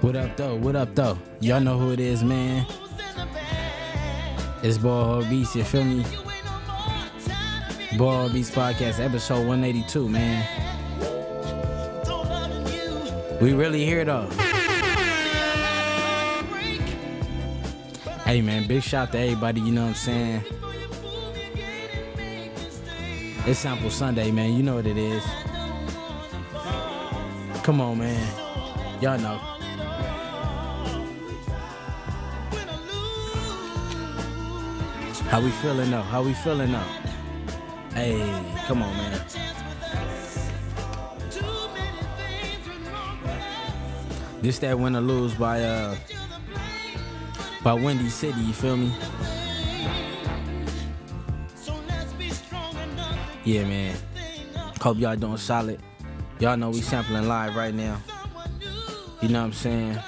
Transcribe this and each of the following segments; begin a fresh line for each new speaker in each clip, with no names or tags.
What up, though? What up, though? Y'all know who it is, man. It's Hog Beats, you feel me? Hog Beats Podcast, episode 182, man. We really here, though. Hey, man, big shout to everybody, you know what I'm saying? It's Sample Sunday, man. You know what it is. Come on, man. Y'all know. How we feeling though? How we feeling though? Hey, come on, man. This that Win or Lose by Windy City, you feel me? Yeah, man. Hope y'all doing solid. Y'all know we sampling live right now. You know what I'm saying?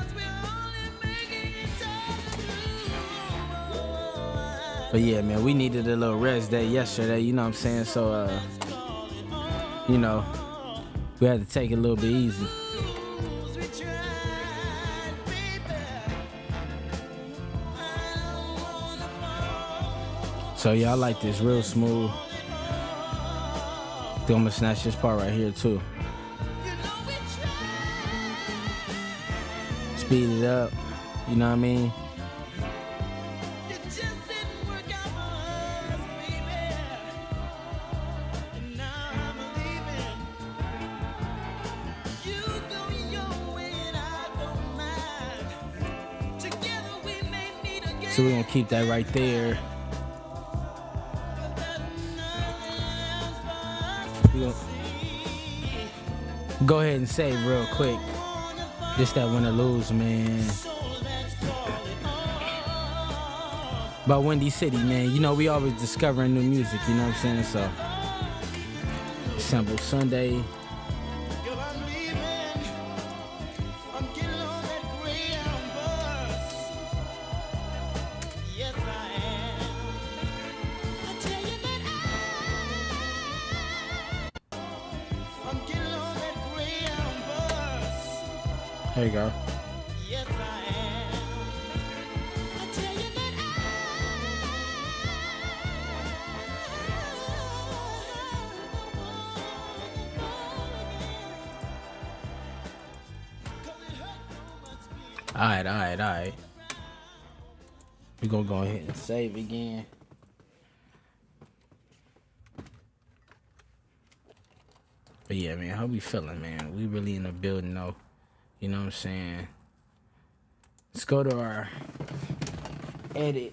But yeah, man, we needed a little rest day yesterday, you know what I'm saying? So, you know, we had to take it a little bit easy. So, y'all like this real smooth. I think I'm gonna snatch this part right here, too. Speed it up, you know what I mean? So we're gonna keep that right there. We gonna go ahead and save real quick. This that Win or Lose, man. By Windy City, man. You know we always discovering new music, you know what I'm saying? So Sample Sunday. There you go. Yes, I am. I tell you that Alright. We're gonna go ahead and save again. But yeah, man, how we feeling, man? We really in the building, though. You know what I'm saying? Let's go to our edit.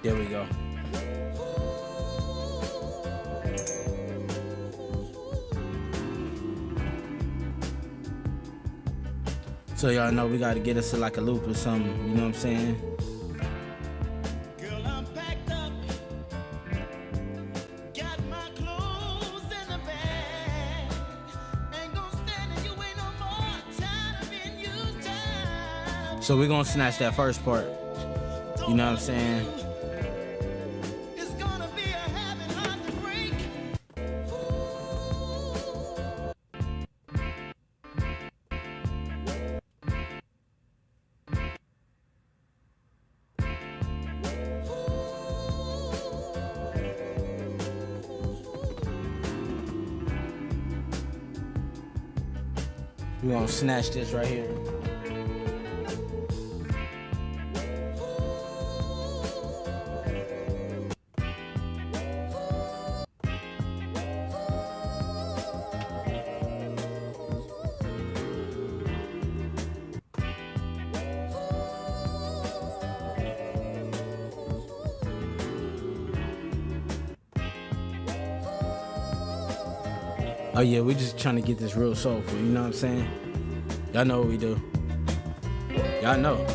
There we go. So y'all know we gotta get us to like a loop or something, you know what I'm saying? So we're gonna snatch that first part. You know what I'm saying? We're gonna snatch this right here. Oh yeah, we just trying to get this real soulful, you know what I'm saying? Y'all know what we do. Y'all know.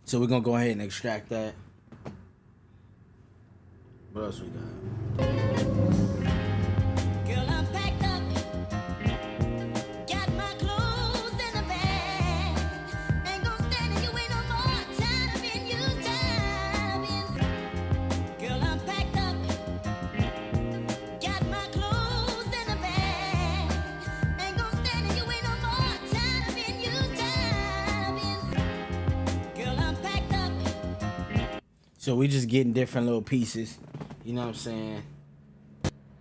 So we're gonna go ahead and extract that. What else we got?
Girl, I'm packed up, got my clothes in the bag. Ain't gon' stand it, you ain't no more. Tired of being used, tired of being. Girl, I'm packed up, got my clothes in the bag. Ain't gon' stand it, you ain't no more. Tired of being used, tired of being. Girl, I'm packed up.
So we just getting different little pieces. You know what I'm saying?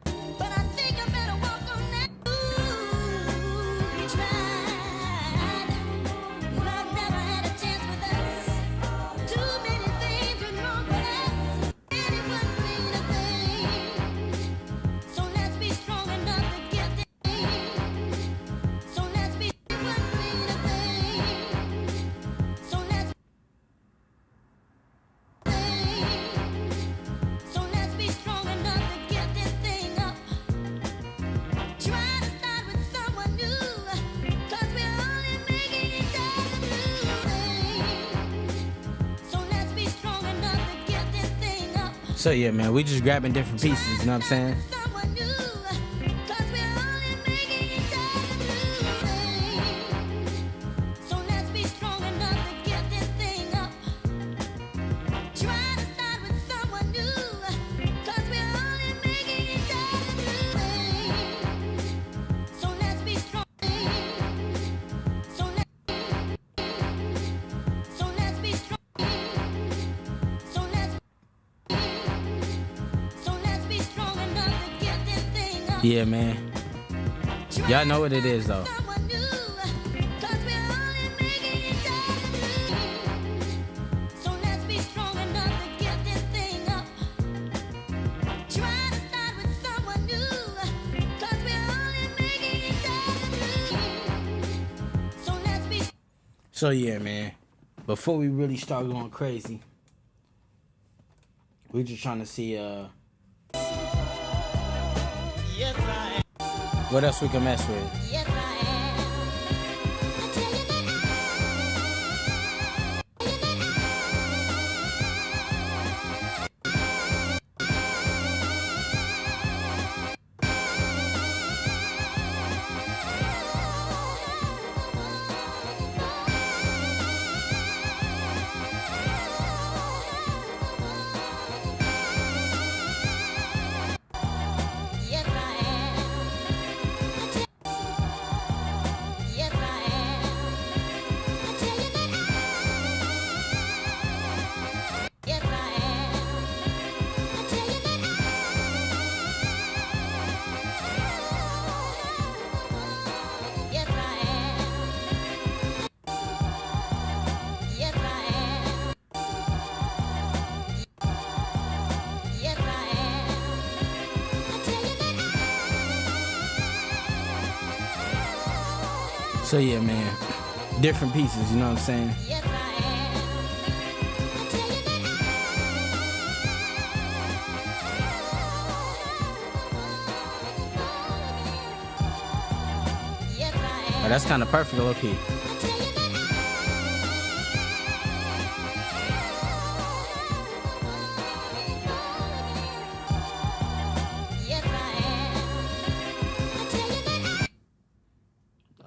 But I think I better walk on that. Ooh, we tried. Love never had a chance with us. Too many things went wrong with us. And it wouldn't mean a thing. So let's be strong enough to get this thing. So let's be, it wouldn't mean a thing. So let's be strong enough to get this thing up. Try to start with someone new, 'cause we're only making each other lose. So let's be strong enough to get this thing up.
So yeah, man, we just grabbing different pieces. You know what I'm saying?
Someone new, 'cause we're only making each other lose. So let's be strong enough to get this thing up. Try to start with someone new, 'cause we're only making each other lose. So let's be strong. So let's be strong. So let's be strong enough to get this thing up.
Yeah, man. Y'all know what it is, though.
Someone new, 'cause we're only making each other lose. So let's be strong enough to get this thing up. Try to start with someone new, 'cause we're only making each other lose. So let's be.
So yeah, man. Before we really start going crazy, we just trying to see
Yes, I am.
what else we can mess with.
Yes, I am. I tell you that yes, I am. Yes, I am. I tell you that yes, I am. I tell you that yes, I am. Yes, I am. Yes, I am. I tell you that
So yeah, man. Different pieces, you know what I'm saying?
yes, I am. I tell you that yes, I am.
But that's kind of perfect, low key.
I tell you that yes, I am. I tell you that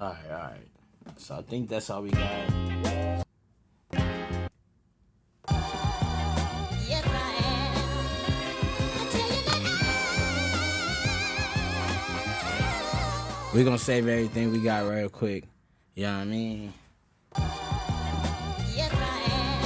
All right. So I think that's all we got.
yes, I am. I tell you that
We're gonna save everything we got real quick. You know what I mean?
yes, I am.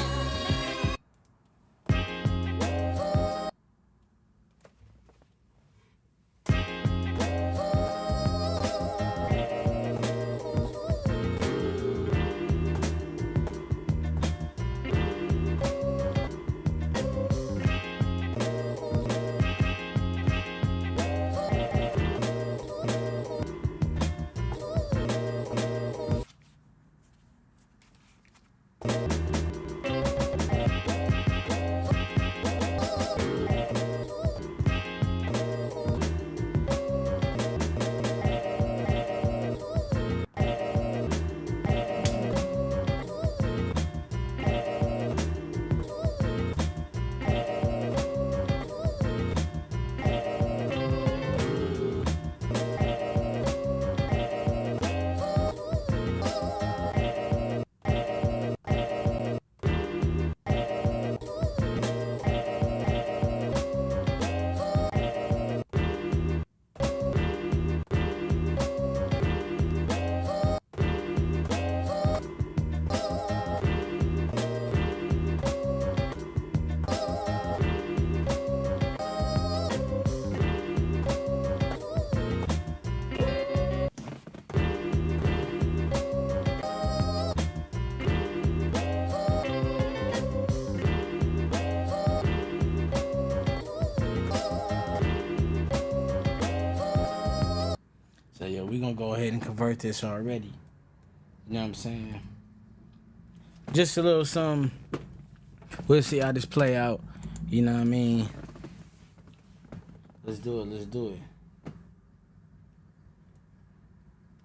gonna go ahead and convert this already. You know what I'm saying? Just a little something. We'll see how this play out. You know what I mean? Let's do it. Let's do it.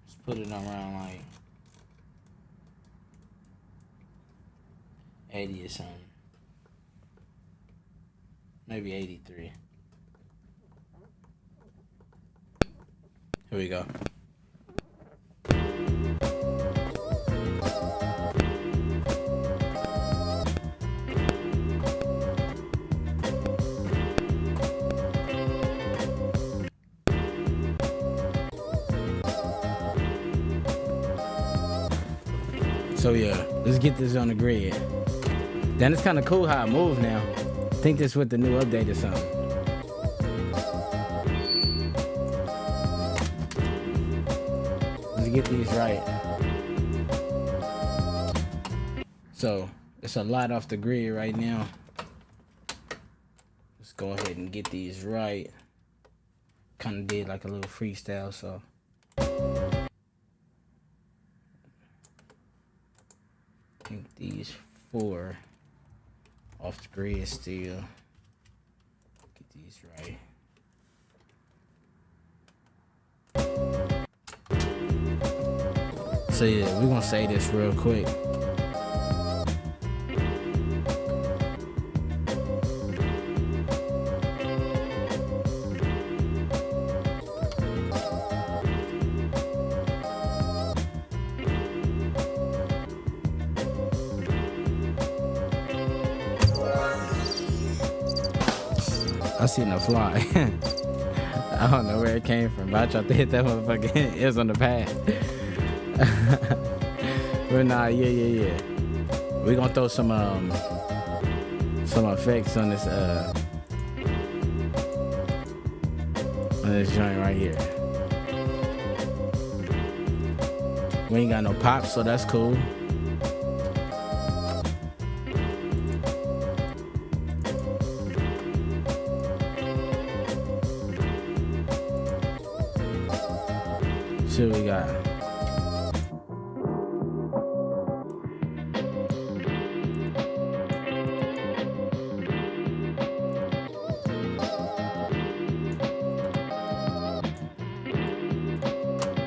Let's put it around like 80 or something. Maybe 83. Here we go. So yeah, let's get this on the grid. Then it's kind of cool how it moves now. I think this with the new update or something. Let's get these right. So it's a lot off the grid right now. Let's go ahead and get these right. Kind of did like a little freestyle, so. I think these 4 off the grid still. Get these right. So yeah, we're gonna say this real quick. I seen a fly. I don't know where it came from, but I tried to hit that motherfucker. It was on the pad. But nah, yeah. We gonna throw some effects on this joint right here. We ain't got no pops, so that's cool. See what we got.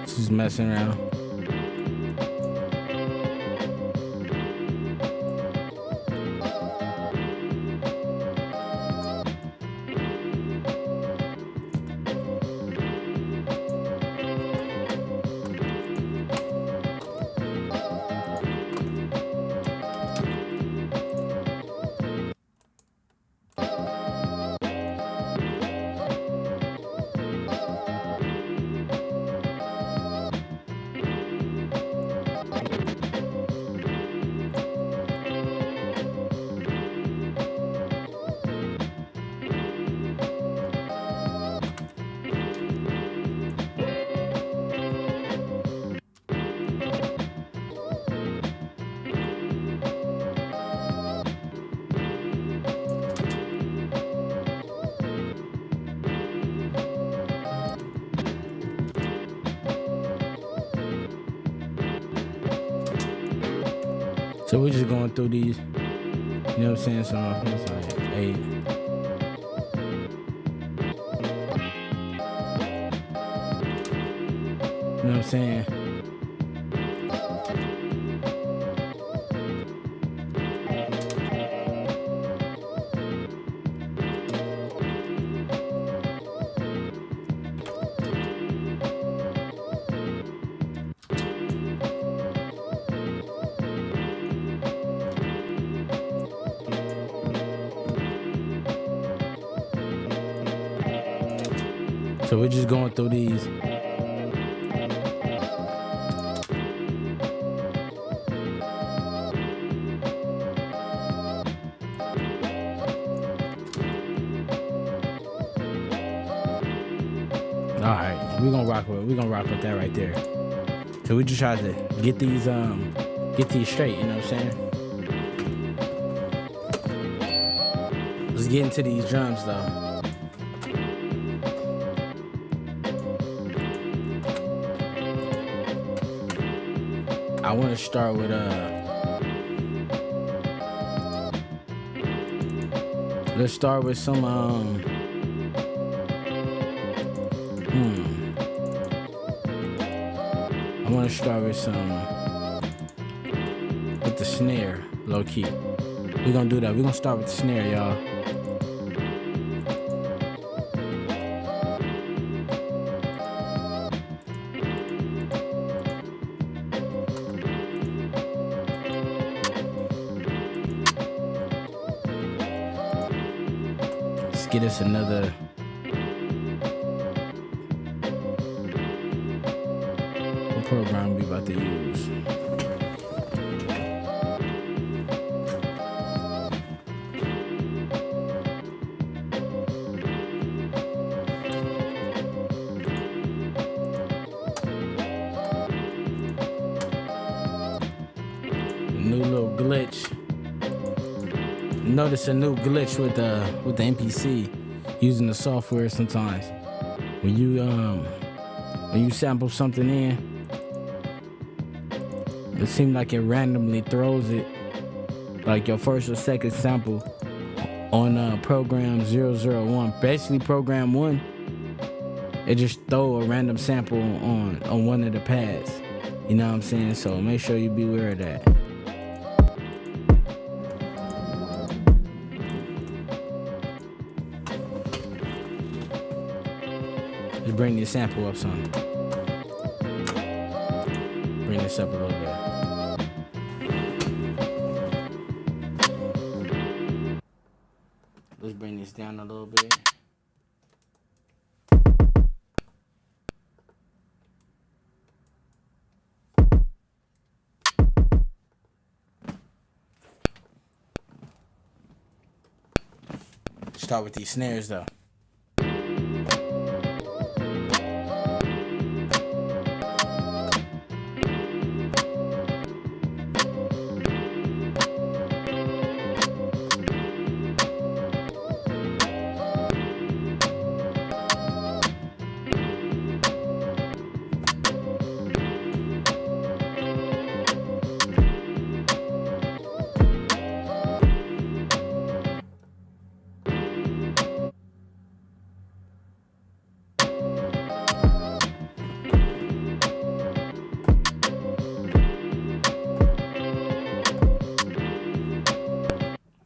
Just messing around. So we're just going through these, you know what I'm saying? So it's like 8. You know what I'm saying? So we're just going through these. Alright, we're gonna rock with that right there. So we just try to get these straight, you know what I'm saying? Let's get into these drums though. I want to start with let's start with some I want to start with the snare, low key. We're gonna do that. We're gonna start with the snare, y'all. Let's get us another. What program we about to use? New little glitch. Notice a new glitch with the MPC using the software sometimes. When you sample something in, it seems like it randomly throws it, like your first or second sample on program 001. Basically program 1, it just throw a random sample on one of the pads. You know what I'm saying? So make sure you be aware of that. Just bring the sample up some. Bring this up a little bit. Let's bring this down a little bit. Start with these snares though.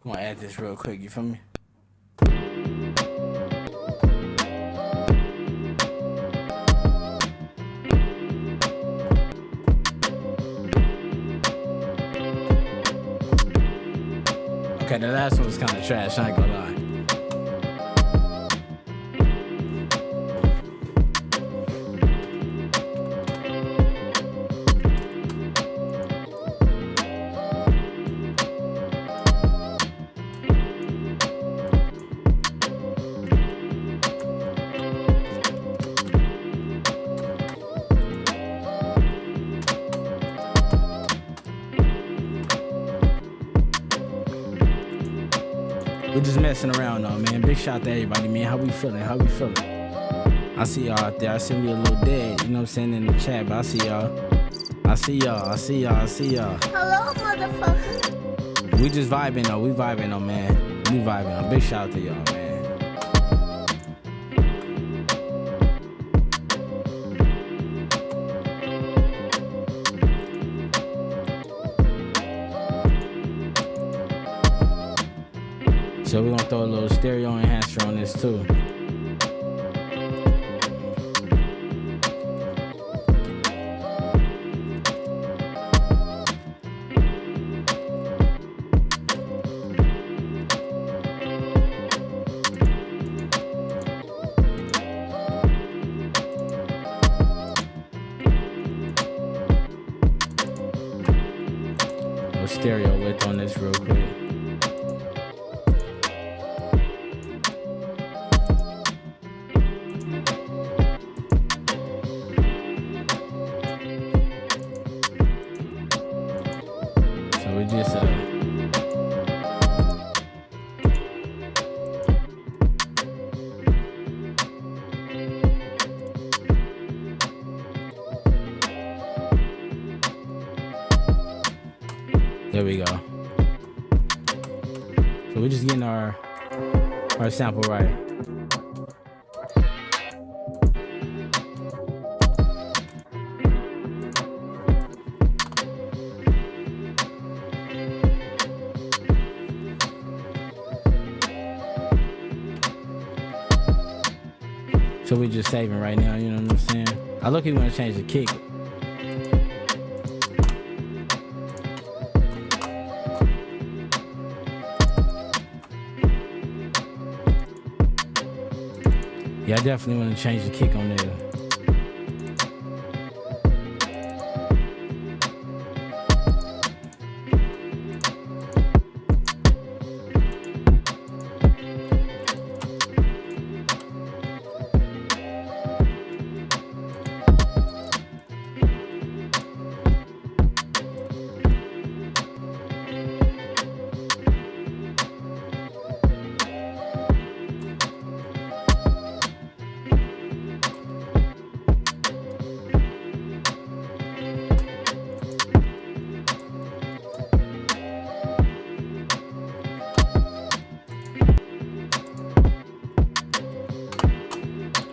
I'm gonna add this real quick, you feel me? Okay, the last one was kind of trash, I ain't gonna lie. We just messing around though, man. Big shout to everybody, man. How we feeling? How we feeling? I see y'all out there. I see we a little dead, you know what I'm saying, in the chat, but I see y'all. I see y'all. I see y'all. I see y'all.
Hello, motherfucker.
We just vibing though. We vibing though, man. We vibing though. Big shout out to y'all, man. So we're gonna throw a little stereo enhancer on this too. Little stereo width on this real quick. We just There we go. So we're just getting our sample right. So we're just saving right now, you know what I'm saying? I look, you want to change the kick. Yeah, I definitely want to change the kick on there.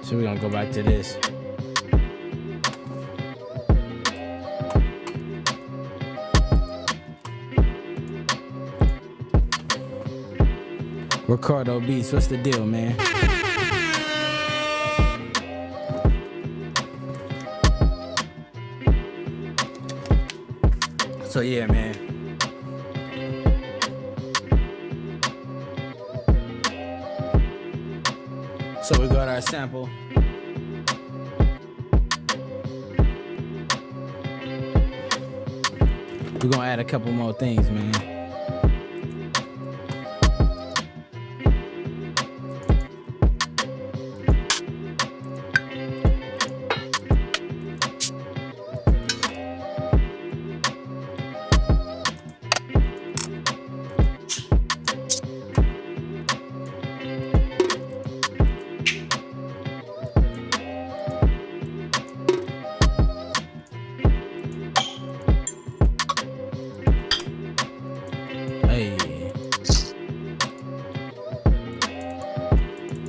So we're gonna go back to this. Ricardo Beats, what's the deal, man? So yeah, man. So we got our sample. We're gonna add a couple more things, man.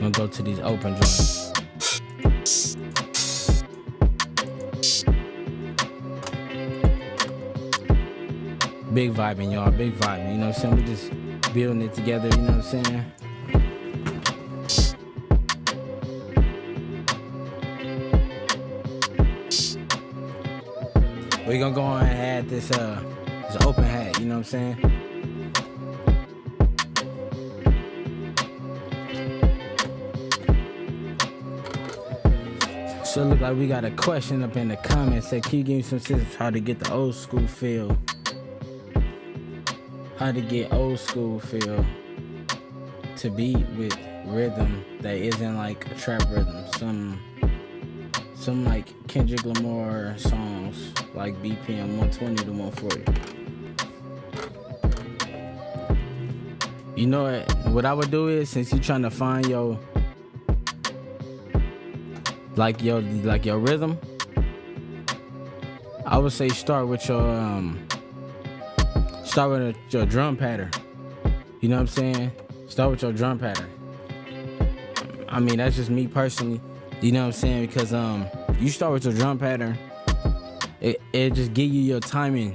Gonna go to these open joints. Big vibing, y'all. Big vibing. You know what I'm saying? We just building it together. You know what I'm saying? We're gonna go on and add this open hat. You know what I'm saying? So it look like we got a question up in the comments. Say, can you give me some tips how to get the old school feel? How to get old school feel to beat with rhythm that isn't like a trap rhythm. Some like Kendrick Lamar songs, like BPM 120 to 140. You know what I would do is, since you're trying to find your rhythm, I would say start with your drum pattern. You know what I'm saying? Start with your drum pattern. I mean, that's just me personally. You know what I'm saying? Because you start with your drum pattern, it just give you your timing.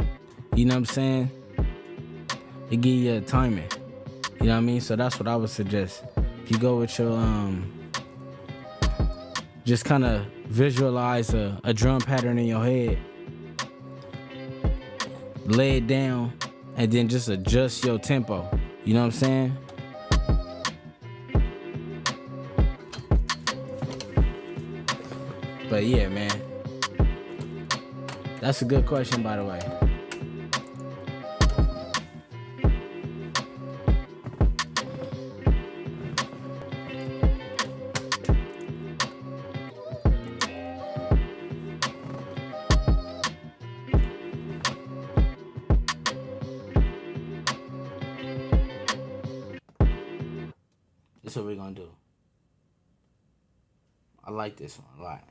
You know what I'm saying? It give you your timing. You know what I mean? So that's what I would suggest. If you go with your just kind of visualize a drum pattern in your head, lay it down, and then just adjust your tempo. You know what I'm saying? But yeah, man. That's a good question, by the way. This is what we're gonna do. I like this one a lot.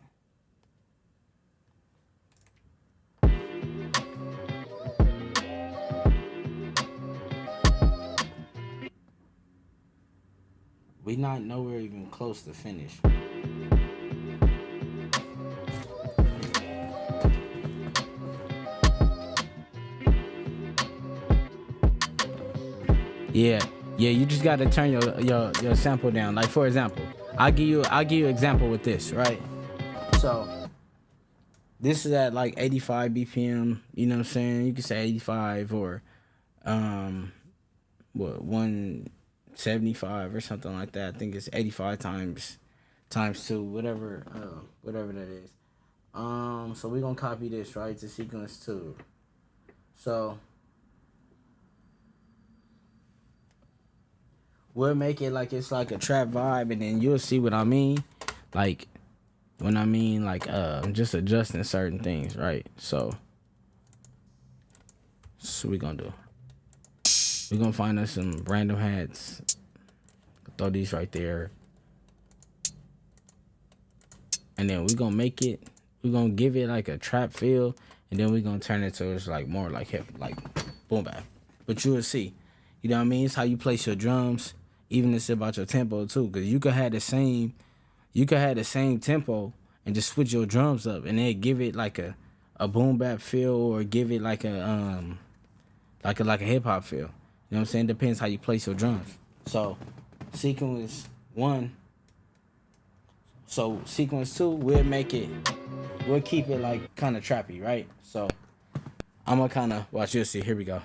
We not nowhere even close to finish. Yeah, you just gotta turn your sample down. Like for example, I'll give you an example with this, right? So this is at like 85 BPM, you know what I'm saying? You can say 85 or 175 or something like that. I think it's 85 times 2, whatever that is. So we're gonna copy this, right, to sequence 2. So we'll make it like it's like a trap vibe, and then you'll see what I mean. Like when I mean like just adjusting certain things, right? So we gonna do. We're gonna find us some random hats. Throw these right there. And then we're gonna make it, we're gonna give it like a trap feel, and then we're gonna turn it to it's like more like hip, like boom bap. But you will see. You know what I mean? It's how you place your drums. Even it's about your tempo too. Cause you could have the same tempo and just switch your drums up and then give it like a boom bap feel, or give it like a hip hop feel. You know what I'm saying? Depends how you place your drums. So sequence 1. So sequence 2, we'll keep it like kind of trappy, right? So I'm gonna kind of watch. You'll see. Here we go.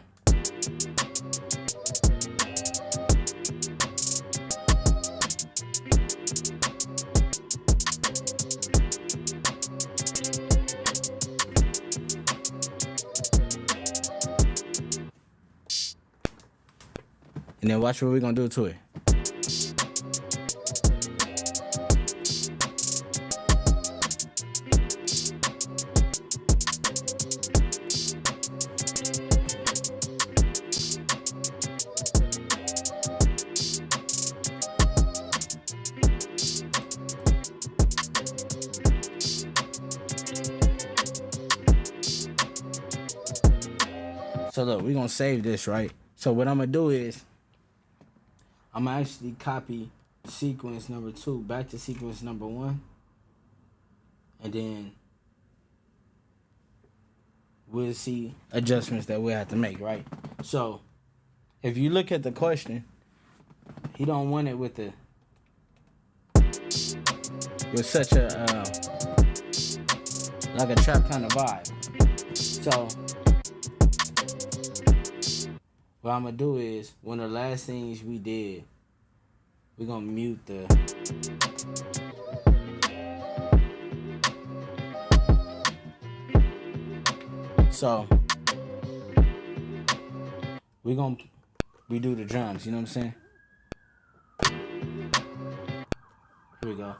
And then watch what we're gonna do to it. So look, we're gonna save this, right? So what I'm gonna do is I'm gonna actually copy sequence number 2 back to sequence number 1, and then we'll see adjustments that we'll have to make, right? So if you look at the question, he don't want it with such a like a trap kind of vibe. So what I'm gonna do is, one of the last things we did, we're gonna mute the. So we're gonna redo the drums, you know what I'm saying? Here we go.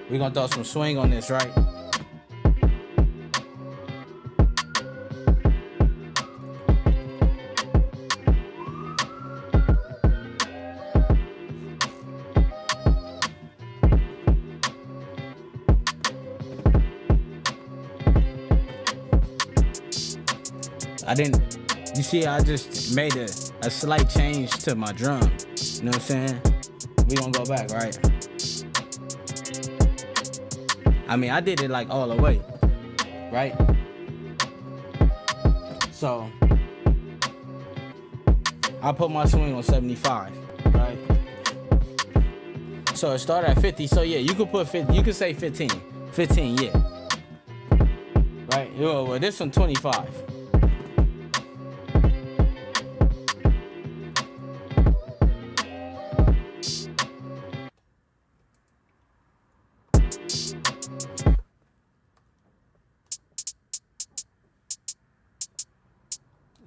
We're gonna throw some swing on this, right? You see, I just made a slight change to my drum. You know what I'm saying? We gonna go back, right? I mean, I did it like all the way, right? So I put my swing on 75, right? So it started at 50. So yeah, you could put 50. You could say 15. 15, yeah. Right? Well, this one 25.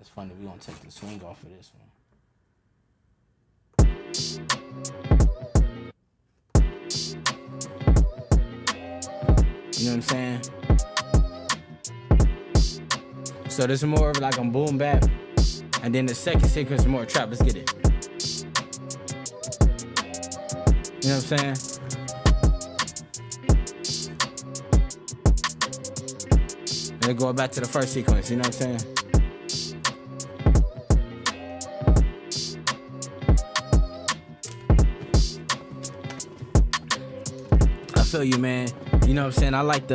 It's funny, we're gonna take the swing off of this one. You know what I'm saying? So this is more of like a boom bap, and then the second sequence is more trap. Let's get it. You know what I'm saying? And then going back to the first sequence, you know what I'm saying? I feel you, man. You know what I'm saying? I like to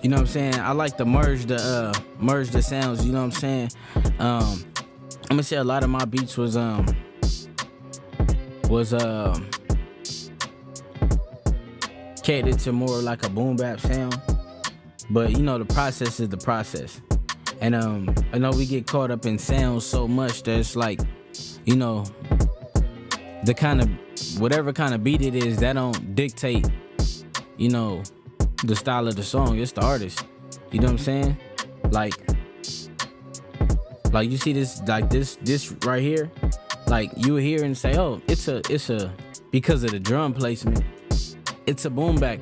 you know what I'm saying? I like to merge the sounds, you know what I'm saying? I'm gonna say a lot of my beats was catered to more like a boom bap sound. But you know, the process is the process. And I know we get caught up in sounds so much that it's like, you know, the kind of whatever kind of beat it is, that don't dictate, you know, the style of the song. It's the artist. You know what I'm saying? Like you see this, like this right here, like you hear and say, oh, it's a because of the drum placement, it's a boom bap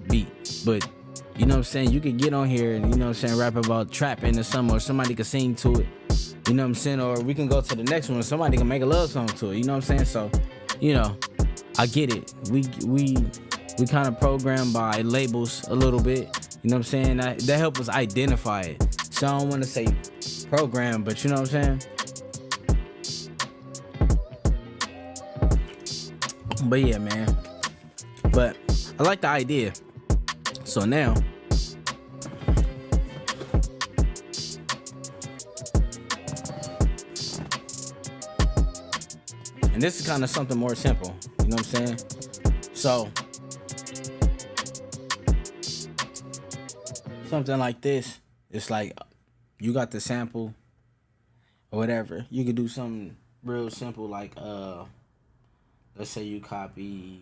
beat. But you know what I'm saying, you could get on here and, you know what I'm saying, rap about trapping or something, or somebody could sing to it, you know what I'm saying, or we can go to the next one, somebody can make a love song to it, you know what I'm saying? So, you know, I get it. We kind of programmed by labels a little bit, you know what I'm saying? That help us identify it. So I don't want to say program, but you know what I'm saying? But yeah, man. But I like the idea. So now, and this is kind of something more simple, you know what I'm saying? So, something like this, it's like you got the sample or whatever. You could do something real simple like, let's say you copy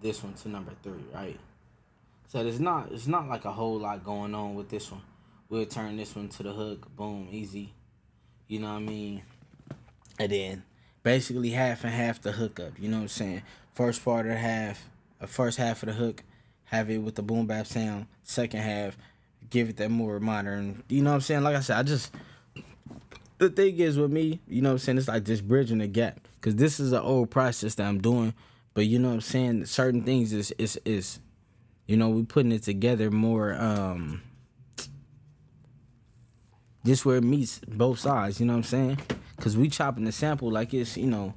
this one to number 3, right? So it's not like a whole lot going on with this one. We'll turn this one to the hook, boom, easy. You know what I mean? And then basically half and half the hookup, you know what I'm saying? First half of the hook, have it with the boom bap sound. Second half, give it that more modern, you know what I'm saying? Like I said, the thing is with me, you know what I'm saying, it's like just bridging the gap. Cause this is an old process that I'm doing, but you know what I'm saying, certain things is you know, we putting it together more, just where it meets both sides, you know what I'm saying? Cause we chopping the sample like it's, you know,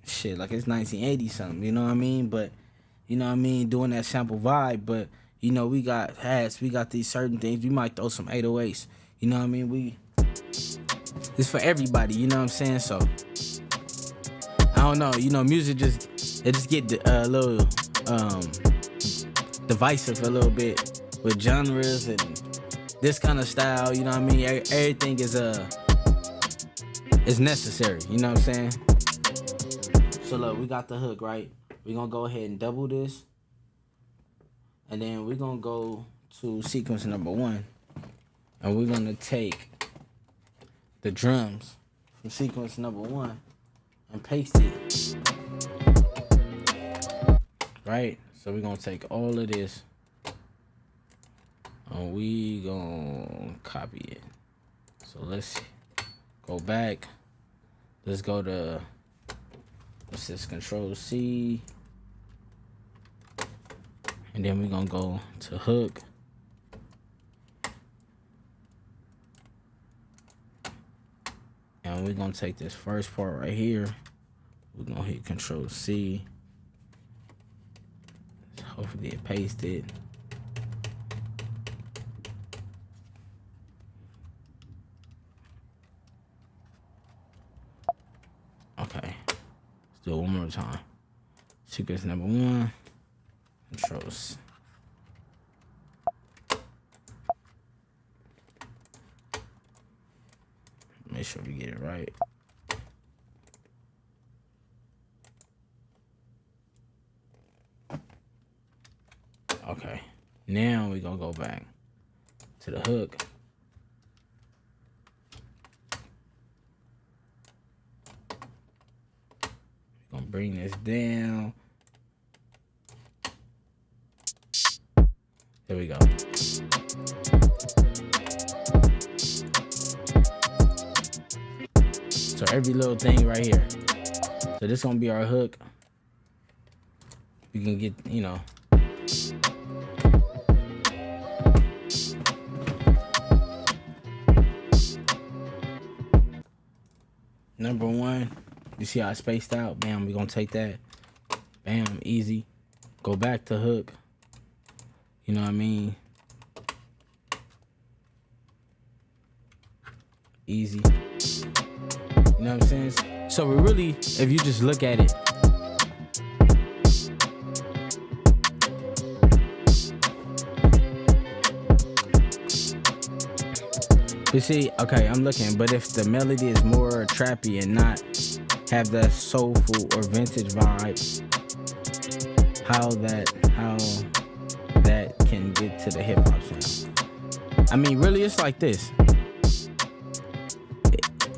shit, like it's 1980 something, you know what I mean? But, you know what I mean, doing that sample vibe, but, you know, we got hats, we got these certain things, we might throw some 808s, you know what I mean? It's for everybody, you know what I'm saying? So, I don't know, you know, music just get a little divisive a little bit with genres and this kind of style, you know what I mean? Everything is necessary, you know what I'm saying? So look, we got the hook, right? We're gonna go ahead and double this, and then we're gonna go to sequence number 1, and we're gonna take the drums from sequence number 1 and paste it, right? So we're gonna take all of this and we gonna copy it. So let's go back. Let's go to, what's this, Control C, and then we're gonna go to hook. And we're gonna take this first part right here. We're gonna hit Control C. Hopefully it pasted. Okay. Let's do it one more time. Sequence number 1. Control C. Make sure we get it right. Okay, now we're gonna go back to the hook. We're gonna bring this down. There we go. So every little thing right here. So this gonna be our hook. We can get, you know. Number one, you see how I spaced out? Bam, we gonna take that. Bam, easy. Go back to hook. You know what I mean? Easy. You know what I'm saying? So we really, if you just look at it, you see, okay, I'm looking, but if the melody is more trappy and not have that soulful or vintage vibe, how that can get to the hip hop sound. I mean, really, it's like this.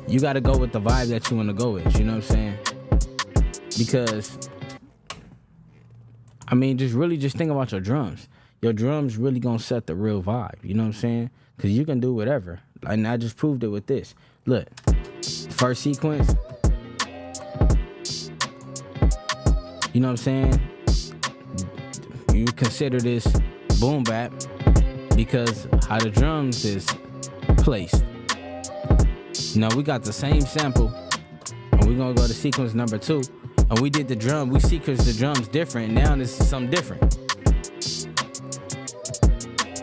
You got to go with the vibe that you want to go with. You know what I'm saying? Because, I mean, just think about your drums. Your drums really gonna set the real vibe. You know what I'm saying? Because you can do whatever. And I just proved it with this. Look, first sequence. You know what I'm saying? You consider this boom bap because how the drums is placed. You know, we got the same sample, and we're gonna go to sequence number 2. And we did the drum, we sequenced the drums different. Now this is something different.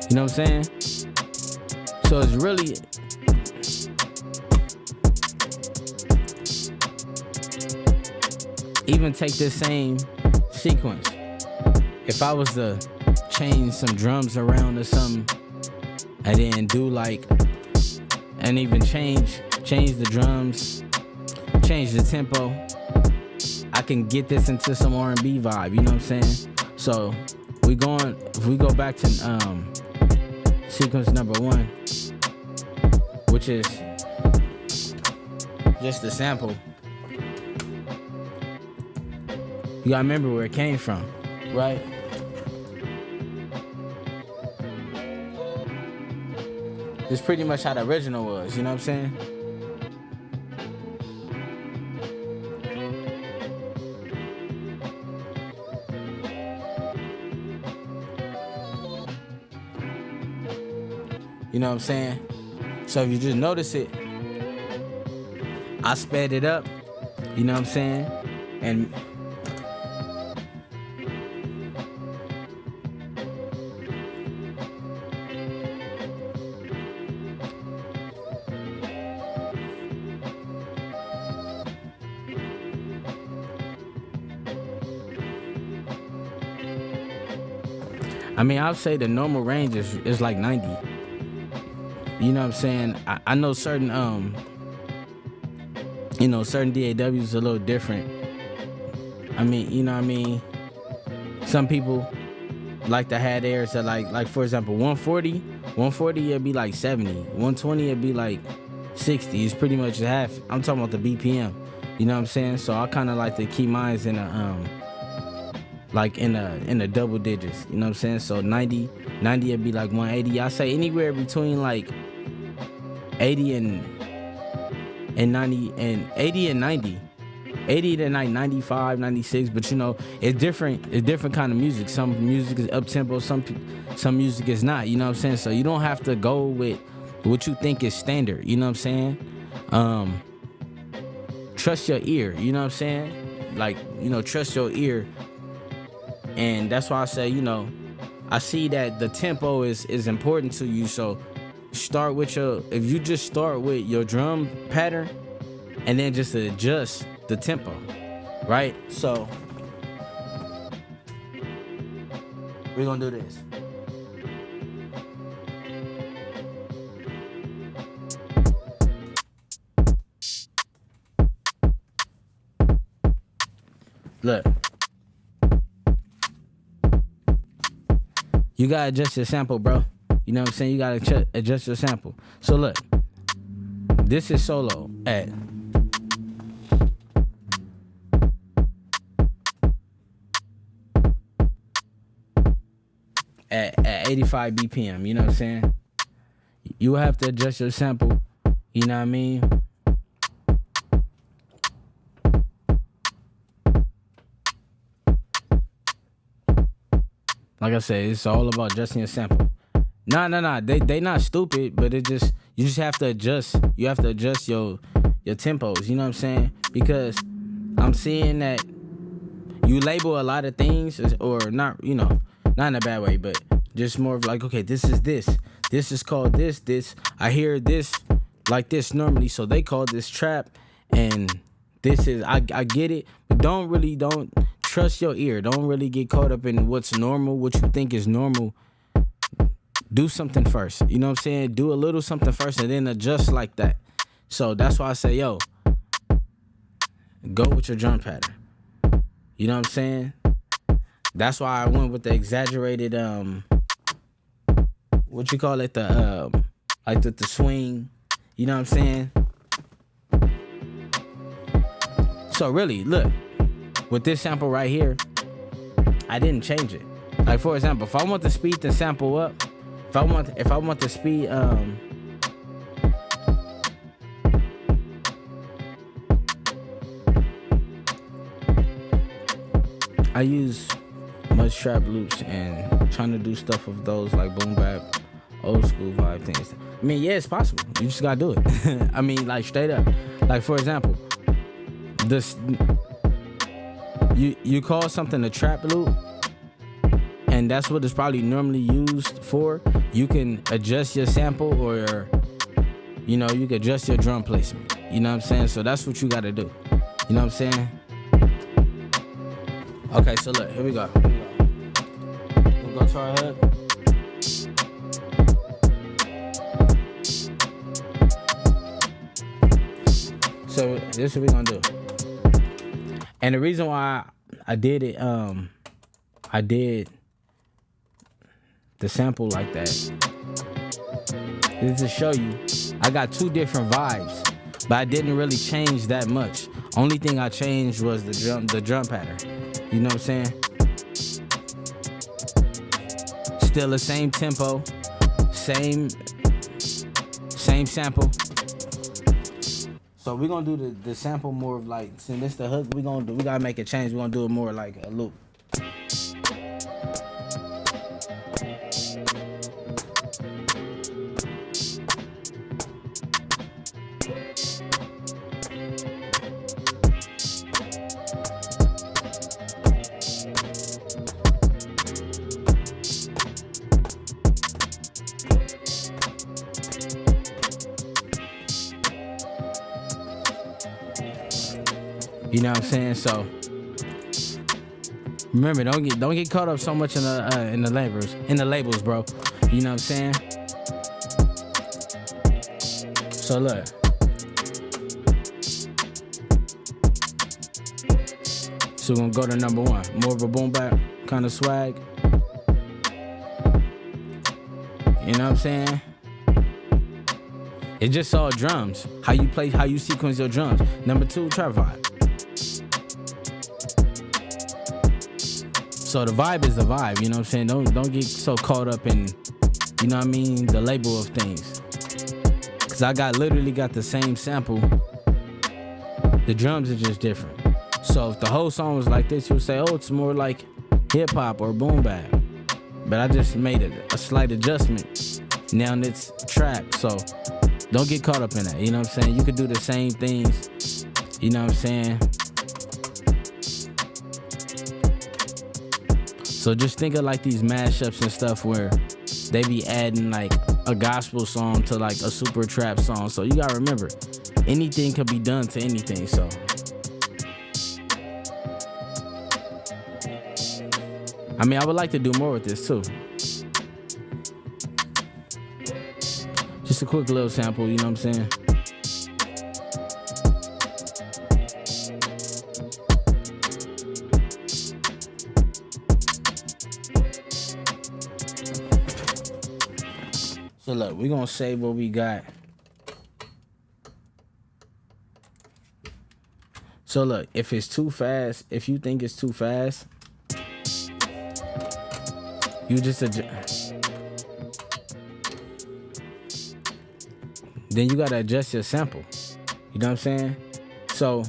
You know what I'm saying? So it's really, even take this same sequence. If I was to change some drums around or something, and then do like, and even change the drums, change the tempo, I can get this into some R&B vibe. You know what I'm saying? So if we go back to sequence number 1, which is just the sample. You gotta remember where it came from, right? It's pretty much how the original was, you know what I'm saying? You know what I'm saying? So if you just notice it, I sped it up, you know what I'm saying? And I mean, I'll say the normal range is like 90. You know what I'm saying? I know certain certain DAWs are a little different. I mean, you know what I mean? Some people like to have theirs that like for example, 140 it'd be like 70. 120 it'd be like 60. It's pretty much half. I'm talking about the BPM. You know what I'm saying? So I kind of like to keep mine in a double digits. You know what I'm saying? So 90 it'd be like 180. I say anywhere between like 80 and 90 and 80 and 90. 80 to like 95, 96, but you know, it's different kind of music. Some music is up tempo, some music is not, you know what I'm saying? So you don't have to go with what you think is standard, you know what I'm saying? Trust your ear, you know what I'm saying? Like, you know, trust your ear. And that's why I say, you know, I see that the tempo is important to you, so start with if you just start with your drum pattern and then just adjust the tempo, right? So we're gonna do this. Look, you gotta adjust your sample, bro. You know what I'm saying? You gotta adjust your sample. So look, this is solo at 85 BPM, you know what I'm saying? You have to adjust your sample, you know what I mean? like I said, it's all about adjusting your sample. Nah. They not stupid, but you just have to adjust. You have to adjust your tempos. You know what I'm saying? Because I'm seeing that you label a lot of things, or not. You know, not in a bad way, but just more of like, okay, this is this. This is called this. This I hear this like this normally, so they call this trap, and this is I get it, but don't trust your ear. Don't really get caught up in what's normal, what you think is normal. Do something first. You know what I'm saying? Do a little something first and then adjust like that. So that's why I say, yo, go with your drum pattern. You know what I'm saying? That's why I went with the exaggerated what you call it, the swing. You know what I'm saying? So really, look, with this sample right here, I didn't change it. Like, for example, if I want to speed the sample up, if I want to speed I use much trap loops and trying to do stuff with those like boom bap, old school vibe things. I mean, yeah, it's possible. You just gotta do it. I mean, like, straight up. Like, for example, this you call something a trap loop, and that's what it's probably normally used for. You can adjust your sample, or you know, you can adjust your drum placement. You know what I'm saying? So that's what you gotta do. You know what I'm saying? Okay, so look, here we go. We'll go to our hook. So this is what we're gonna do. And the reason why I did it, I did the sample like that is to show you I got two different vibes, but I didn't really change that much. Only thing I changed was the drum pattern. You know what I'm saying? Still the same tempo, same sample. So we're gonna do the sample more of like, since this the hook, we gotta make a change. We're gonna do it more like a loop. You know what I'm saying? So remember, don't get caught up so much in the labels, bro. You know what I'm saying? So look. So we're gonna go to number one. More of a boom bap kind of swag. You know what I'm saying? It's just all drums. How you sequence your drums. Number two, trap vibe. So the vibe is the vibe, you know what I'm saying? Don't get so caught up in, you know what I mean, the label of things. Cause I literally got the same sample. The drums are just different. So if the whole song was like this, you would say, oh, it's more like hip hop or boom bap. But I just made a slight adjustment. Now it's trap. So don't get caught up in that, you know what I'm saying? You could do the same things, you know what I'm saying? So just think of like these mashups and stuff where they be adding like a gospel song to like a super trap song. So you gotta remember, anything could be done to anything. So I mean, I would like to do more with this too. Just a quick little sample, you know what I'm saying? So look, we're gonna save what we got. So look, if it's too fast, if you think it's too fast, you just adjust. Then you gotta adjust your sample. You know what I'm saying? So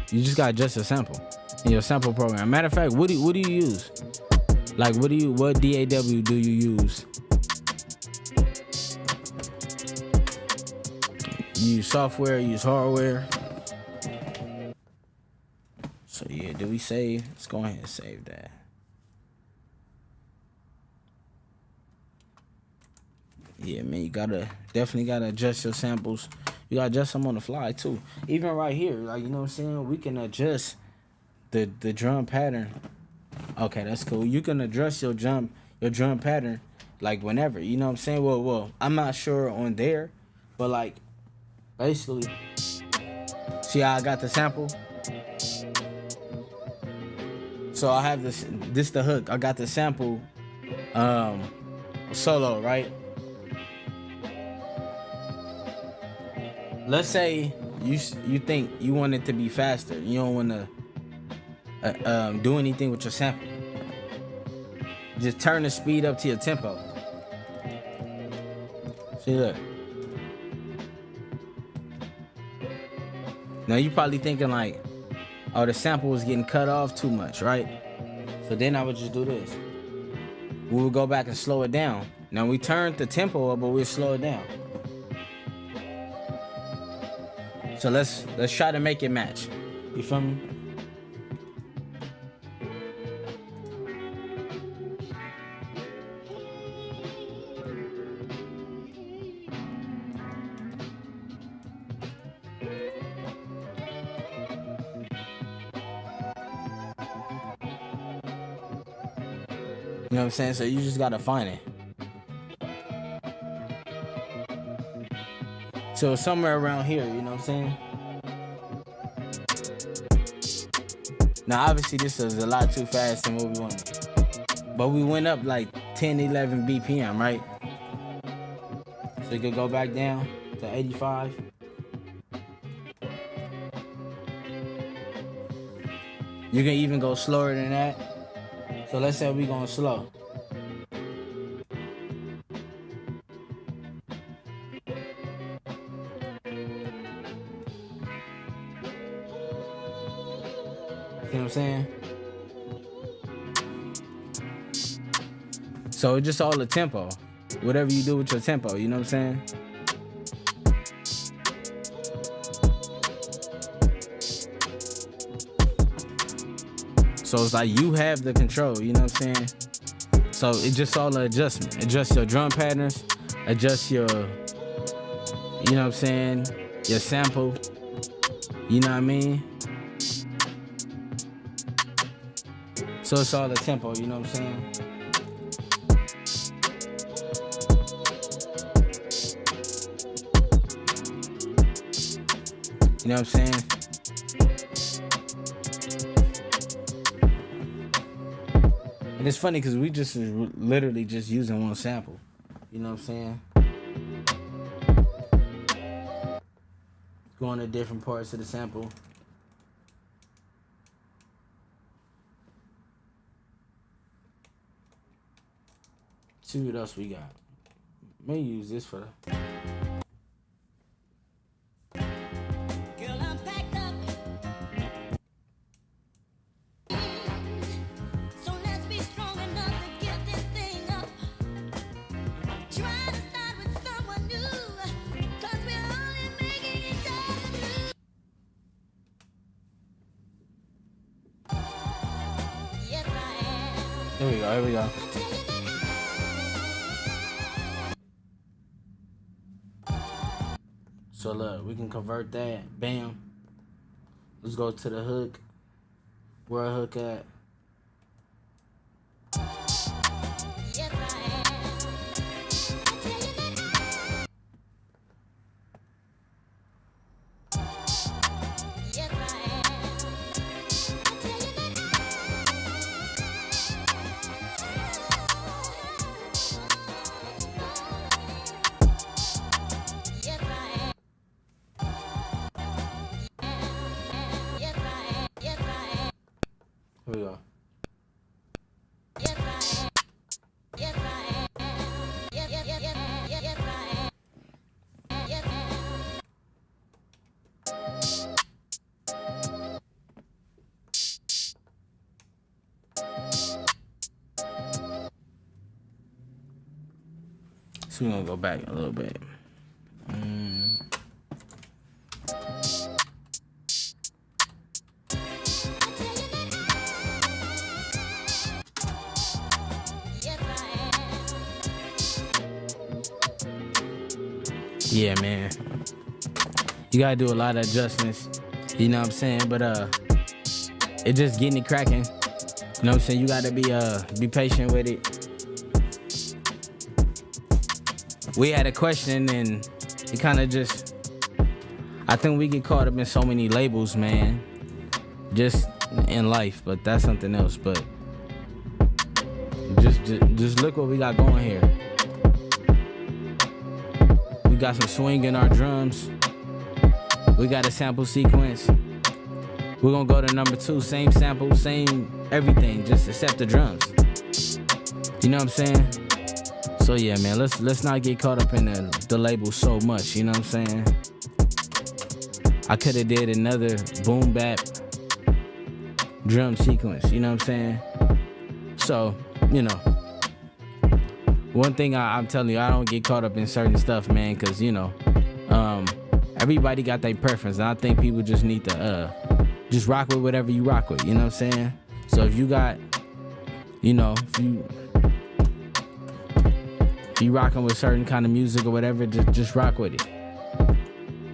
you just gotta adjust your sample in your sample program. Matter of fact, what do you use? Like, what DAW do you use? You use software, you use hardware. So yeah, did we save? Let's go ahead and save that. Yeah, man, you definitely gotta adjust your samples. You gotta adjust them on the fly too. Even right here, like, you know what I'm saying? We can adjust the drum pattern. Okay, that's cool. You can adjust your drum pattern like whenever. You know what I'm saying? Well, I'm not sure on there, but like basically, see how I got the sample? So I have this the hook. I got the sample solo, right? Let's say you think you want it to be faster. You don't want to do anything with your sample. Just turn the speed up to your tempo. See, look. Now you probably thinking like, oh, the sample was getting cut off too much, right? So then I would just do this. We would go back and slow it down. Now we turned the tempo up, but we'll slow it down. So let's try to make it match. You feel me? You know what I'm saying? So you just gotta find it. So somewhere around here, you know what I'm saying? Now obviously this is a lot too fast than what we wanted. But we went up like 10, 11 BPM, right? So you could go back down to 85. You can even go slower than that. So let's say we're going slow. See what I'm saying? So it's just all the tempo. Whatever you do with your tempo, you know what I'm saying? So it's like you have the control, you know what I'm saying? So it's just all the adjustment. Adjust your drum patterns, adjust your, you know what I'm saying, your sample, you know what I mean? So it's all the tempo, you know what I'm saying? You know what I'm saying? And it's funny because we just literally just using one sample. You know what I'm saying? Going to different parts of the sample. See what else we got. May use this for the...
Girl, I'm packed up. So let's be strong enough to get this thing up. Try to start with someone new, 'cause we're only making each other blue. Yes, I am.
Here we go, here we go. So look, we can convert that. Bam. Let's go to the hook. Where a hook at?
Yes, I am. Yes, I Yes, I am. Yes, I am. Yes, I am.
Here we go.
Yes, I am. Yes, I am. Yes, yes, yes, yes, yes, I am. Yes, I am.
So we're gonna go back a little bit. Yeah, man. You gotta do a lot of adjustments. You know what I'm saying? But it just getting it cracking. You know what I'm saying? You gotta be patient with it. We had a question and it kind of just, I think we get caught up in so many labels, man, just in life, but that's something else. But just look what we got going here. We got some swing in our drums. We got a sample sequence. We're gonna go to number 2, same sample, same everything, just except the drums. You know what I'm saying? So yeah, man, let's not get caught up in the label so much, you know what I'm saying? I could have did another boom bap drum sequence, you know what I'm saying? So, you know, one thing I'm telling you, I don't get caught up in certain stuff, man, because, you know, everybody got their preference, and I think people just need to just rock with whatever you rock with, you know what I'm saying? So if you got, you know, if you rocking with certain kind of music or whatever, just rock with it.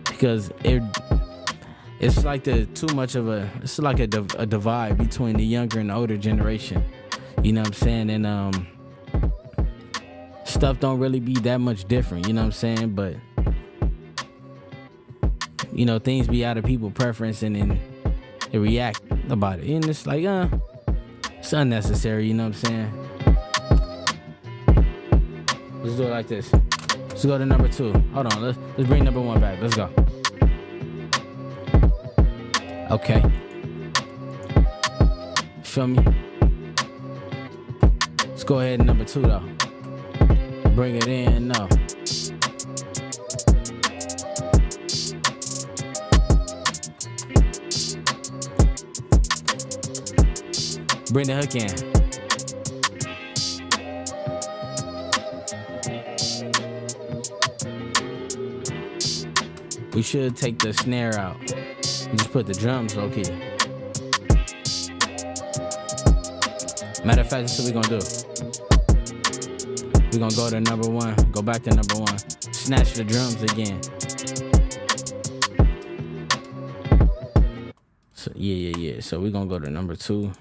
Because it's like it's like a divide between the younger and the older generation. You know what I'm saying? And stuff don't really be that much different, you know what I'm saying? But you know, things be out of people's preference and then they react about it. And it's like, it's unnecessary, you know what I'm saying? Let's do it like this. Let's go to number 2. Hold on, let's bring number 1 back. Let's go. Okay. Feel me? Let's go ahead and number 2 though. Bring it in, no. Bring the hook in. We should take the snare out and just put the drums low key. Matter of fact, that's what we're gonna do. We're gonna go to number 1, go back to number 1, snatch the drums again. So yeah. So we're gonna go to number 2.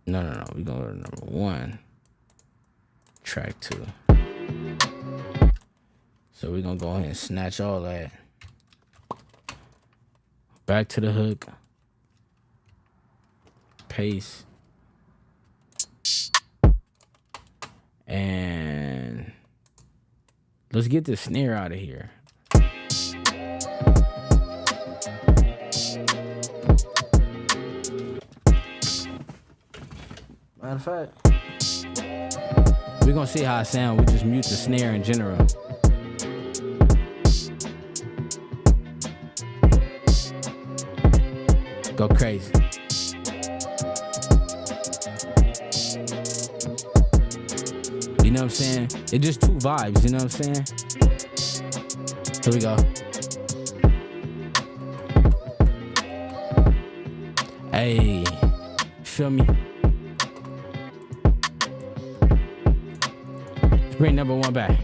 No. We're gonna go to number 1, track 2. So we're gonna go ahead and snatch all that. Back to the hook. Paste. And let's get the snare out of here. Matter of fact, we're gonna see how it sounds. We just mute the snare in general. Go crazy. You know what I'm saying? It's just 2 vibes, you know what I'm saying? Here we go. Hey, feel me? Let's bring number 1 back.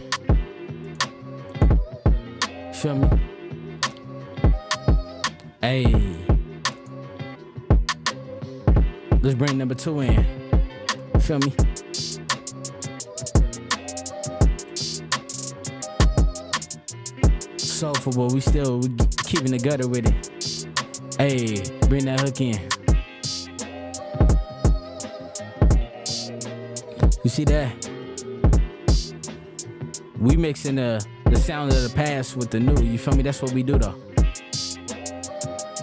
Feel me? Hey. Let's bring number 2 in. Feel me? Soulful, but we keeping the gutter with it. Hey, bring that hook in. You see that? We mixing the sound of the past with the new. You feel me? That's what we do though.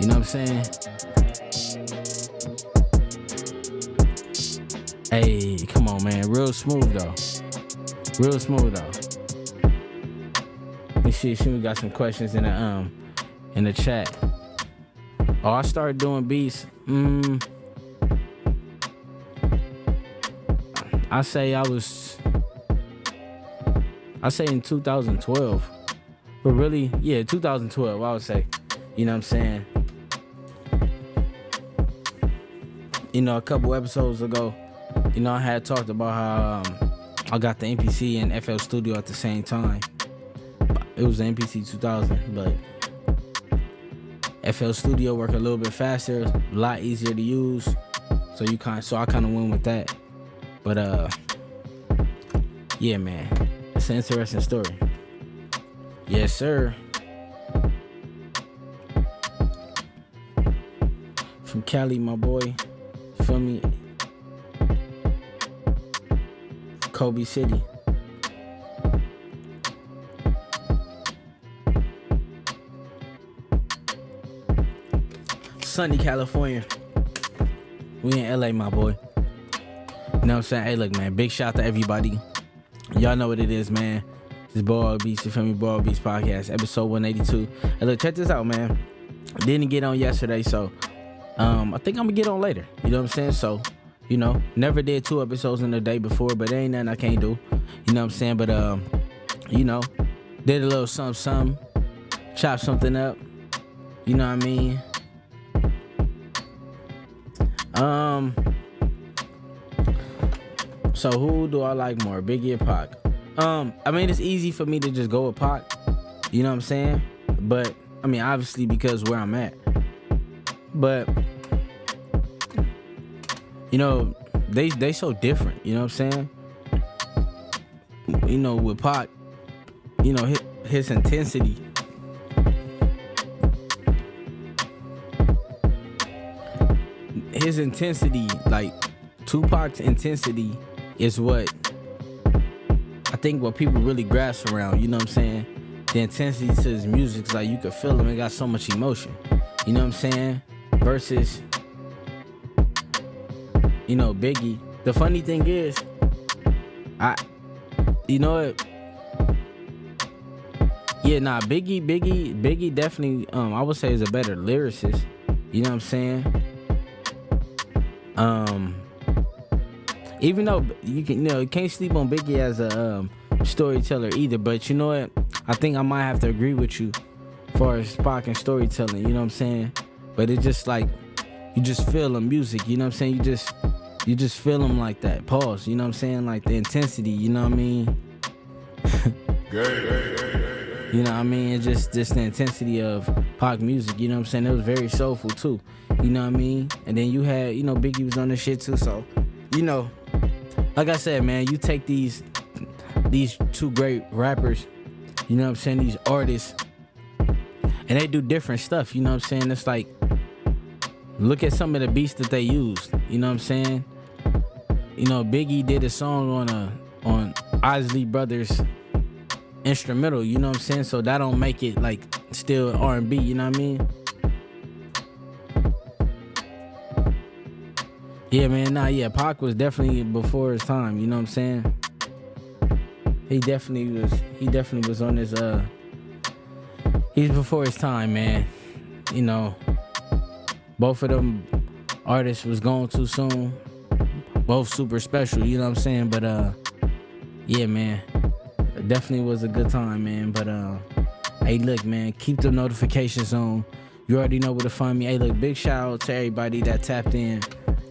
You know what I'm saying? Hey, come on, man. Real smooth though. Real smooth though. Let me see we got some questions in the chat. Oh, I started doing beats. I say in 2012. But really, yeah, 2012, I would say. You know what I'm saying? You know, a couple episodes ago, you know, I had talked about how I got the MPC and FL Studio at the same time. It was the MPC 2000, but FL Studio work a little bit faster, a lot easier to use. So I kind of went with that. But yeah, man, it's an interesting story. Yes, sir. From Cali, my boy. Feel me? Kobe City. Sunny, California. We in LA, my boy. You know what I'm saying? Hey, look, man, big shout out to everybody. Y'all know what it is, man. This Hog Beats, you feel me? Hog Beats podcast, episode 182. Hey, look, check this out, man. Didn't get on yesterday, so I think I'm gonna get on later. You know what I'm saying? So, you know, never did 2 episodes in a day before, but there ain't nothing I can't do. You know what I'm saying? But you know, did a little something, chop something up. You know what I mean? So who do I like more, Biggie or Pac? I mean, it's easy for me to just go with Pac. You know what I'm saying? But I mean, obviously because where I'm at. But you know, they so different. You know what I'm saying? You know, with Pac, you know, his intensity. His intensity, like Tupac's intensity, is what I think what people really grasp around. You know what I'm saying? The intensity to his music's like you could feel him. It got so much emotion. You know what I'm saying? Versus, you know, Biggie. The funny thing is, you know what? Yeah, nah, Biggie definitely, I would say is a better lyricist. You know what I'm saying? Even though you can't sleep on Biggie as a storyteller either, but you know what? I think I might have to agree with you as far as Pac and storytelling, you know what I'm saying? But it's just like, you just feel the music, you know what I'm saying? You just feel them like that. Pause, you know what I'm saying? Like the intensity, you know what I mean? You know what I mean? It's just the intensity of Pac music, you know what I'm saying? It was very soulful too, you know what I mean? And then you had, you know, Biggie was on this shit too, so, you know, like I said, man, you take these 2 great rappers, you know what I'm saying, these artists, and they do different stuff, you know what I'm saying? It's like, look at some of the beats that they used, you know what I'm saying? You know, Biggie did a song on Isley Brothers instrumental, you know what I'm saying? So that don't make it like still R&B, you know what I mean? Yeah, man, Pac was definitely before his time, you know what I'm saying? He definitely was on his he's before his time, man. You know, both of them artists was gone too soon. Both super special, you know what I'm saying? But yeah, man, it definitely was a good time, man. But hey, look, man, keep the notifications on. You already know where to find me. Hey, look, big shout out to everybody that tapped in.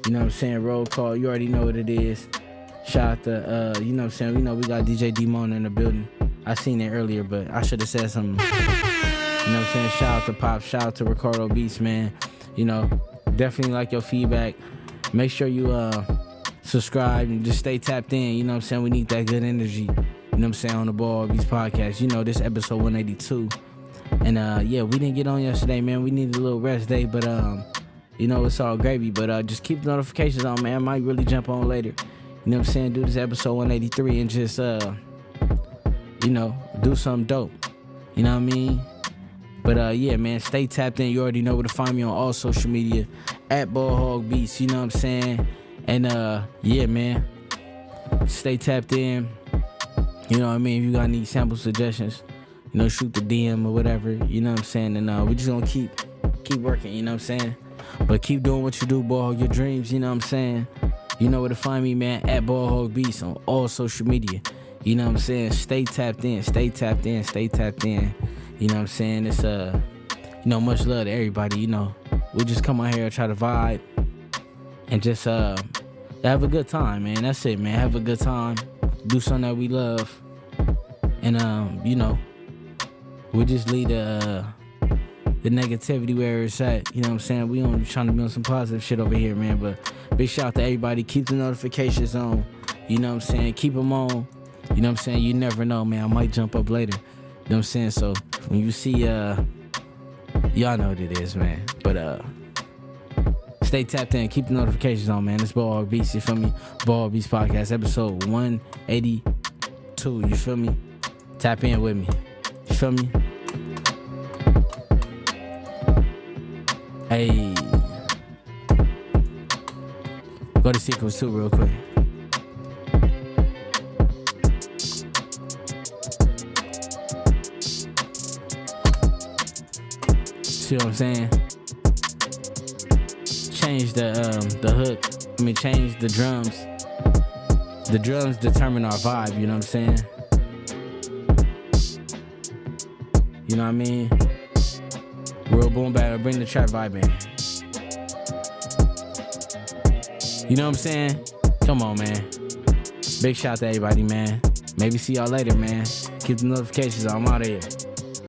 You know what I'm saying? Roll call. You already know what it is. Shout out to, you know what I'm saying? We know we got DJ D-Mon in the building. I seen it earlier, but I should have said something. You know what I'm saying? Shout out to Pop. Shout out to Ricardo Beats, man. You know, definitely like your feedback. Make sure you subscribe and just stay tapped in. You know what I'm saying? We need that good energy. You know what I'm saying? On the Hog Beats podcast. You know, this episode 182. And yeah, we didn't get on yesterday, man. We needed a little rest day, but you know, it's all gravy. But just keep the notifications on, man. I might really jump on later. You know what I'm saying? Do this episode 183 and just, you know, do something dope. You know what I mean? But yeah, man, stay tapped in. You already know where to find me on all social media. At Hog Beats, you know what I'm saying? And yeah, man, stay tapped in. You know what I mean? If you got any sample suggestions, you know, shoot the DM or whatever. You know what I'm saying? And we just gonna keep working, you know what I'm saying? But keep doing what you do, boy. Your dreams, you know what I'm saying? You know where to find me, man, at Hog Beats on all social media. You know what I'm saying? Stay tapped in, stay tapped in, stay tapped in. You know what I'm saying? It's much love to everybody, We just come out here, try to vibe, and just have a good time, man. That's it, man. Have a good time. Do something that we love. And we just leave the negativity where it's at. You know what I'm saying? We only trying to be on some positive shit over here, man. But big shout out to everybody. Keep the notifications on. You know what I'm saying? Keep them on. You know what I'm saying? You never know, man. I might jump up later. You know what I'm saying? So when you see, y'all know what it is, man. But stay tapped in. Keep the notifications on, man. It's Hog Beats. You feel me? Hog Beats Podcast, episode 182. You feel me? Tap in with me. You feel me? Hey. Go to Sequence 2 real quick. See what I'm saying? Change the hook. Change the drums. The drums determine our vibe, you know what I'm saying? You know what I mean? Real boom bap, bring the trap vibe in. You know what I'm saying? Come on, man. Big shout out to everybody, man. Maybe see y'all later, man. Keep the notifications on. I'm out of here.